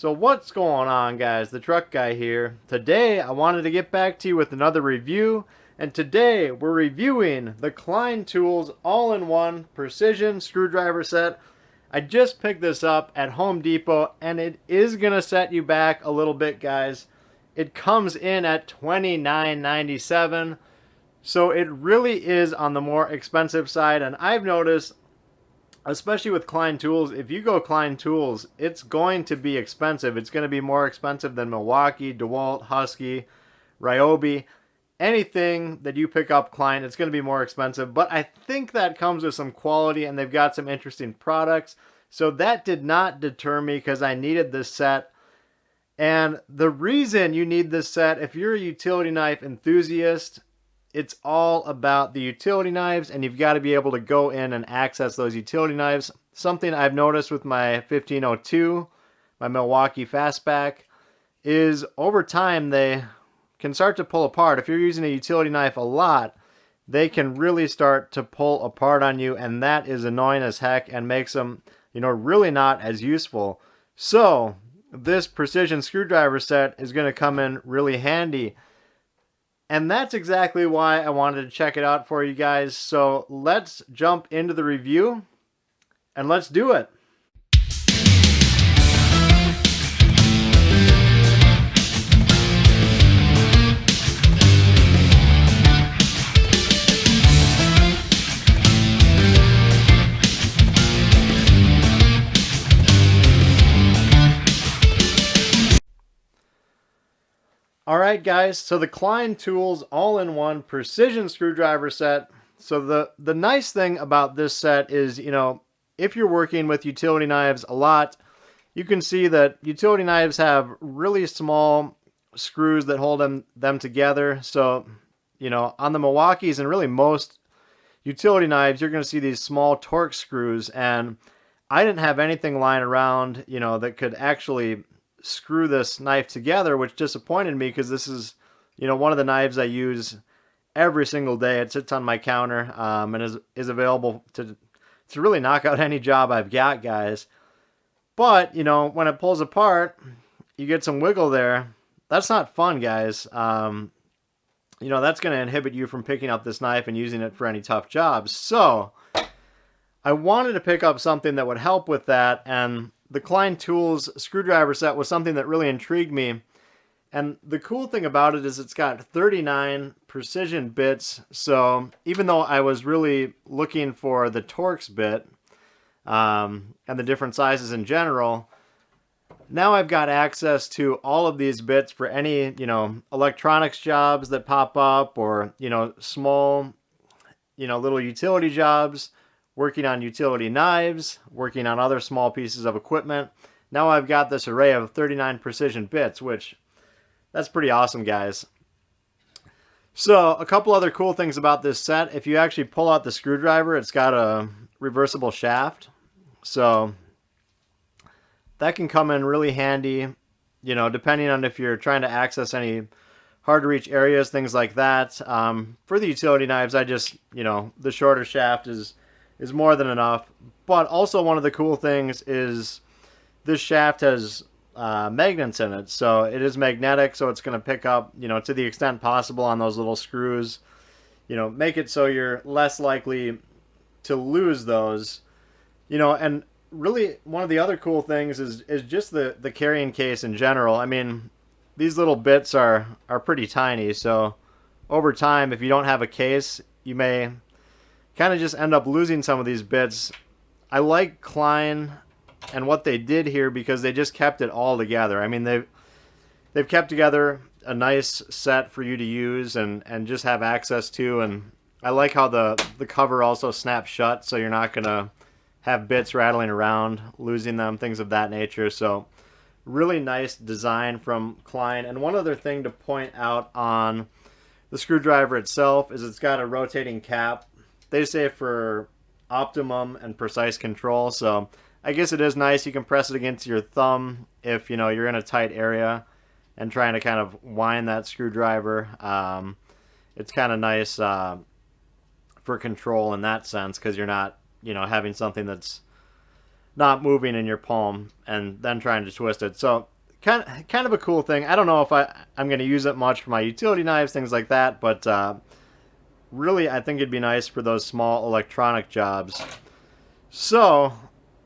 So what's going on, guys? The truck guy here. Today I wanted to get back to you with another review, and today we're reviewing the Klein Tools all-in-one precision screwdriver set. I just picked this up at Home Depot and it is gonna set you back a little bit, guys. It comes in at $29.97, so it really is on the more expensive side, and I've noticed, especially with Klein Tools, if you go Klein Tools, it's going to be expensive. It's going to be more expensive than Milwaukee, DeWalt, Husky, Ryobi. Anything that you pick up Klein, it's going to be more expensive. But I think that comes with some quality, and they've got some interesting products. So that did not deter me because I needed this set. And the reason you need this set, if you're a utility knife enthusiast, it's all about the utility knives, and you've got to be able to go in and access those utility knives. Something I've noticed with my 1502, my Milwaukee Fastback, is over time they can start to pull apart. If you're using a utility knife a lot, they can really start to pull apart on you, and that is annoying as heck and makes them, really not as useful. So this precision screwdriver set is going to come in really handy. And that's exactly why I wanted to check it out for you guys. So let's jump into the review and let's do it. Alright guys, so the Klein Tools all-in-one precision screwdriver set. So the nice thing about this set is, if you're working with utility knives a lot, you can see that utility knives have really small screws that hold them together. So, on the Milwaukees and really most utility knives, you're going to see these small Torx screws, and I didn't have anything lying around, that could actually screw this knife together, which disappointed me because this is, one of the knives I use every single day. It sits on my counter and is available to really knock out any job I've got, guys. But, when it pulls apart, you get some wiggle there. That's not fun, guys. That's going to inhibit you from picking up this knife and using it for any tough jobs. So I wanted to pick up something that would help with that, and the Klein Tools screwdriver set was something that really intrigued me. And the cool thing about it is it's got 39 precision bits. So even though I was really looking for the Torx bit and the different sizes in general, now I've got access to all of these bits for any, electronics jobs that pop up, or, small, little utility jobs, working on utility knives, working on other small pieces of equipment. Now I've got this array of 39 precision bits, which that's pretty awesome, guys. So a couple other cool things about this set. If you actually pull out the screwdriver, it's got a reversible shaft. So that can come in really handy, depending on if you're trying to access any hard to reach areas, things like that. For the utility knives, I just, the shorter shaft is more than enough. But also one of the cool things is this shaft has magnets in it. So it is magnetic, so it's going to pick up, to the extent possible on those little screws. Make it so you're less likely to lose those. And really one of the other cool things is just the carrying case in general. I mean, these little bits are pretty tiny, so over time, if you don't have a case, you may kind of just end up losing some of these bits. I like Klein and what they did here because they just kept it all together. I mean, they've kept together a nice set for you to use and just have access to, and I like how the cover also snaps shut, so you're not gonna have bits rattling around, losing them, things of that nature. So really nice design from Klein. And one other thing to point out on the screwdriver itself is it's got a rotating cap. They say for optimum and precise control, so I guess it is nice. You can press it against your thumb if you're in a tight area and trying to kind of wind that screwdriver. It's kind of nice for control in that sense, because you're not having something that's not moving in your palm and then trying to twist it. So kind of a cool thing. I don't know if I'm going to use it much for my utility knives, things like that, but really I think it'd be nice for those small electronic jobs. So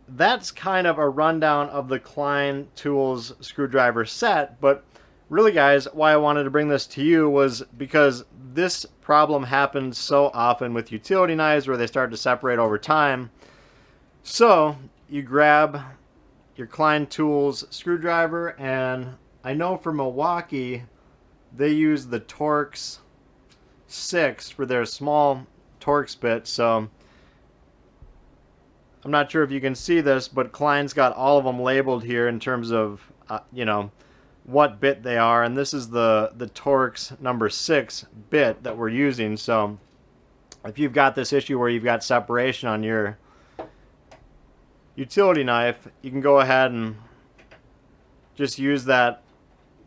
that's kind of a rundown of the Klein Tools screwdriver set, but really guys, why I wanted to bring this to you was because this problem happens so often with utility knives where they start to separate over time. So you grab your Klein Tools screwdriver, and I know for Milwaukee they use the Torx 6 for their small Torx bit, so I'm not sure if you can see this, but Klein's got all of them labeled here in terms of you know, what bit they are, and this is the Torx number 6 bit that we're using. So if you've got this issue where you've got separation on your utility knife, you can go ahead and just use that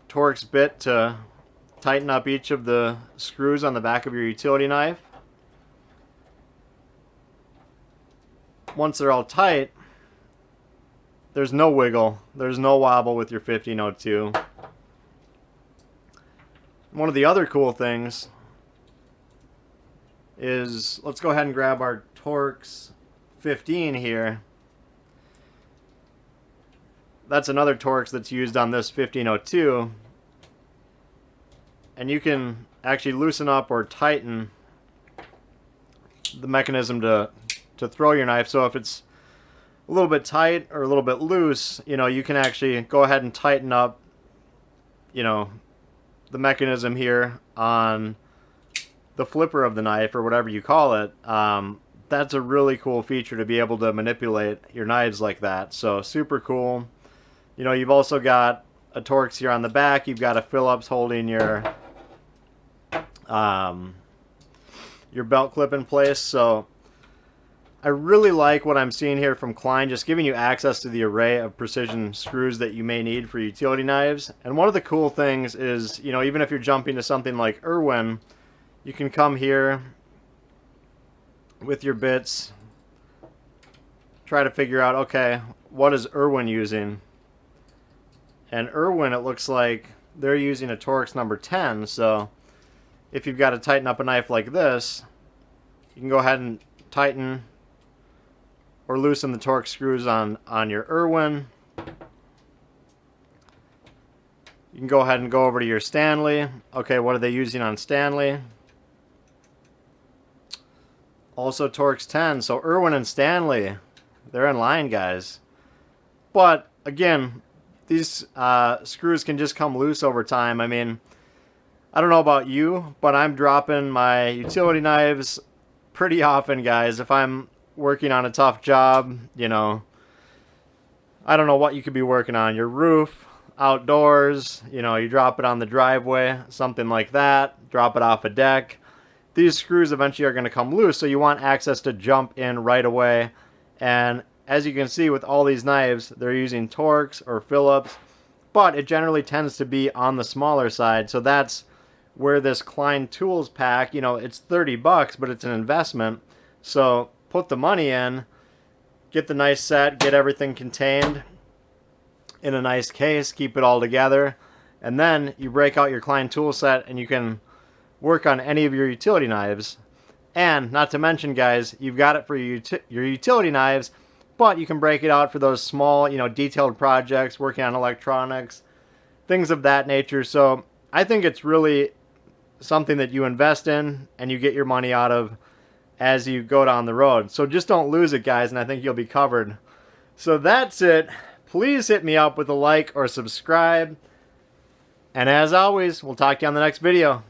Torx bit to tighten up each of the screws on the back of your utility knife. Once they're all tight, there's no wiggle, there's no wobble with your 1502. One of the other cool things is, let's go ahead and grab our Torx 15 here. That's another Torx that's used on this 1502. And you can actually loosen up or tighten the mechanism to throw your knife. So if it's a little bit tight or a little bit loose, you know, you can actually go ahead and tighten up, you know, the mechanism here on the flipper of the knife or whatever you call it. That's a really cool feature to be able to manipulate your knives like that. So super cool. You know, you've also got a Torx here on the back. You've got a Phillips holding your belt clip in place. So I really like what I'm seeing here from Klein, just giving you access to the array of precision screws that you may need for utility knives. And one of the cool things is, you know, even if you're jumping to something like Irwin, you can come here with your bits, try to figure out, okay, what is Irwin using? And Irwin, it looks like they're using a Torx number 10, so if you've got to tighten up a knife like this, you can go ahead and tighten or loosen the Torx screws on your Irwin. You can go ahead and go over to your Stanley. Okay, what are they using on Stanley? Also Torx 10, so Irwin and Stanley, they're in line, guys. But again, these screws can just come loose over time. I mean, I don't know about you, but I'm dropping my utility knives pretty often, guys. If I'm working on a tough job, you know, I don't know what you could be working on. Your roof, outdoors, you know, you drop it on the driveway, something like that. Drop it off a deck. These screws eventually are going to come loose, so you want access to jump in right away. And as you can see with all these knives, they're using Torx or Phillips, but it generally tends to be on the smaller side. So that's where this Klein Tools pack, you know, it's $30, but it's an investment. So put the money in, get the nice set, get everything contained in a nice case, keep it all together, and then you break out your Klein tool set and you can work on any of your utility knives. And not to mention, guys, you've got it for your utility knives, but you can break it out for those small, you know, detailed projects, working on electronics, things of that nature. So I think it's really something that you invest in and you get your money out of as you go down the road. So just don't lose it, guys, and I think you'll be covered. So that's it. Please hit me up with a like or subscribe. And as always, we'll talk to you on the next video.